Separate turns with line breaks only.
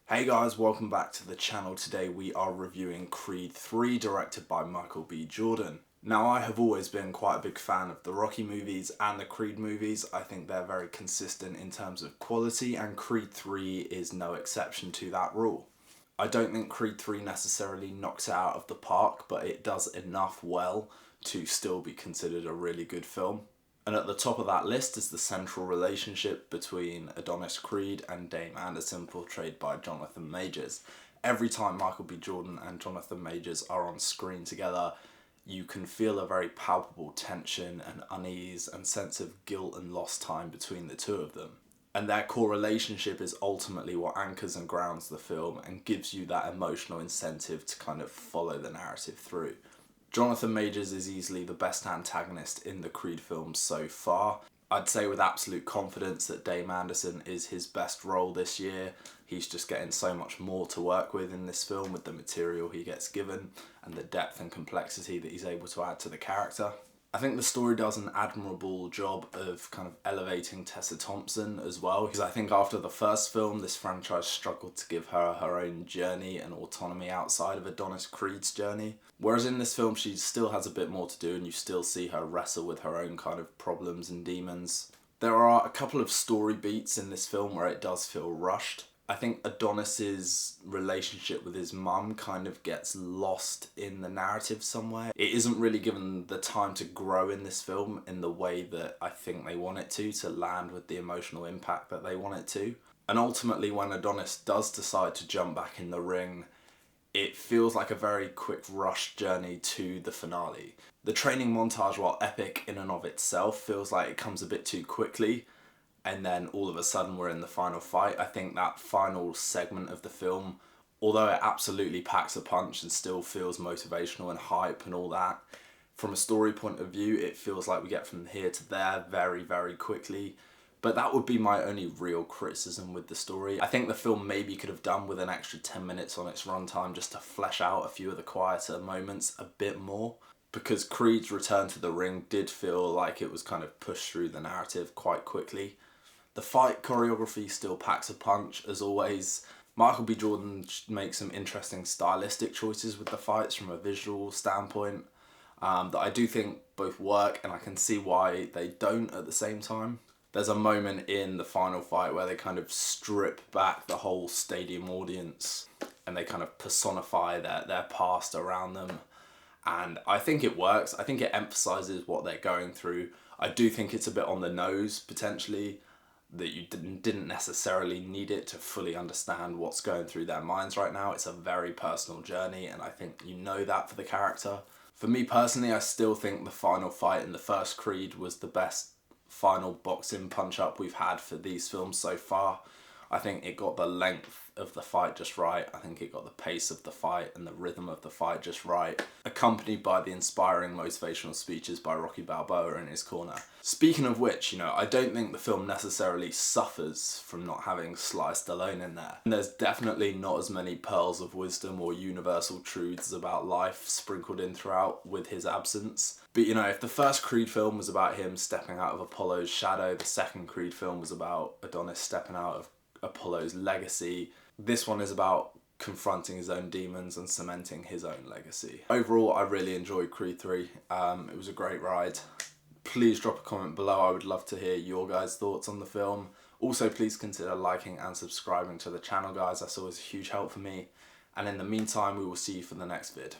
Hey guys, welcome back to the channel. Today we are reviewing Creed 3, directed by Michael B. Jordan. Now, I have always been quite a big fan of the Rocky movies and the Creed movies. I think they're very consistent in terms of quality, and Creed 3 is no exception to that rule. I don't think Creed 3 necessarily knocks it out of the park, but it does enough well to still be considered a really good film. And at the top of that list is the central relationship between Adonis Creed and Dame Anderson, portrayed by Jonathan Majors. Every time Michael B. Jordan and Jonathan Majors are on screen together, you can feel a very palpable tension and unease and sense of guilt and lost time between the two of them. And their core relationship is ultimately what anchors and grounds the film and gives you that emotional incentive to kind of follow the narrative through. Jonathan Majors is easily the best antagonist in the Creed films so far. I'd say with absolute confidence that Dame Anderson is his best role this year. He's just getting so much more to work with in this film with the material he gets given and the depth and complexity that he's able to add to the character. I think the story does an admirable job of kind of elevating Tessa Thompson as well, because I think after the first film, this franchise struggled to give her her own journey and autonomy outside of Adonis Creed's journey. Whereas in this film, she still has a bit more to do and you still see her wrestle with her own kind of problems and demons. There are a couple of story beats in this film where it does feel rushed. I think Adonis's relationship with his mum kind of gets lost in the narrative somewhere. It isn't really given the time to grow in this film in the way that I think they want it to land with the emotional impact that they want it to. And ultimately, when Adonis does decide to jump back in the ring, it feels like a very quick rush journey to the finale. The training montage, while epic in and of itself, feels like it comes a bit too quickly. And then all of a sudden we're in the final fight. I think that final segment of the film, although it absolutely packs a punch and still feels motivational and hype and all that, from a story point of view, it feels like we get from here to there very, very quickly. But that would be my only real criticism with the story. I think the film maybe could have done with an extra 10 minutes on its runtime just to flesh out a few of the quieter moments a bit more. Because Creed's return to the ring did feel like it was kind of pushed through the narrative quite quickly. The fight choreography still packs a punch, as always. Michael B. Jordan makes some interesting stylistic choices with the fights from a visual standpoint that I do think both work, and I can see why they don't at the same time. There's a moment in the final fight where they kind of strip back the whole stadium audience and they kind of personify their past around them. And I think it works. I think it emphasizes what they're going through. I do think it's a bit on the nose, potentially, that you didn't necessarily need it to fully understand what's going through their minds right now. It's a very personal journey, and I think you know that for the character. For me personally, I still think the final fight in the first Creed was the best final boxing punch-up we've had for these films so far. I think it got the length of the fight just right. I think it got the pace of the fight and the rhythm of the fight just right, accompanied by the inspiring motivational speeches by Rocky Balboa in his corner. Speaking of which, I don't think the film necessarily suffers from not having Sly Stallone in there. And there's definitely not as many pearls of wisdom or universal truths about life sprinkled in throughout with his absence. But if the first Creed film was about him stepping out of Apollo's shadow, the second Creed film was about Adonis stepping out of Apollo's legacy, this one is about confronting his own demons and cementing his own legacy. Overall, I really enjoyed Creed 3. It was a great ride. Please drop a comment below. I would love to hear your guys' thoughts on the film. Also, please consider liking and subscribing to the channel, guys. That's always a huge help for me. And in the meantime, we will see you for the next vid.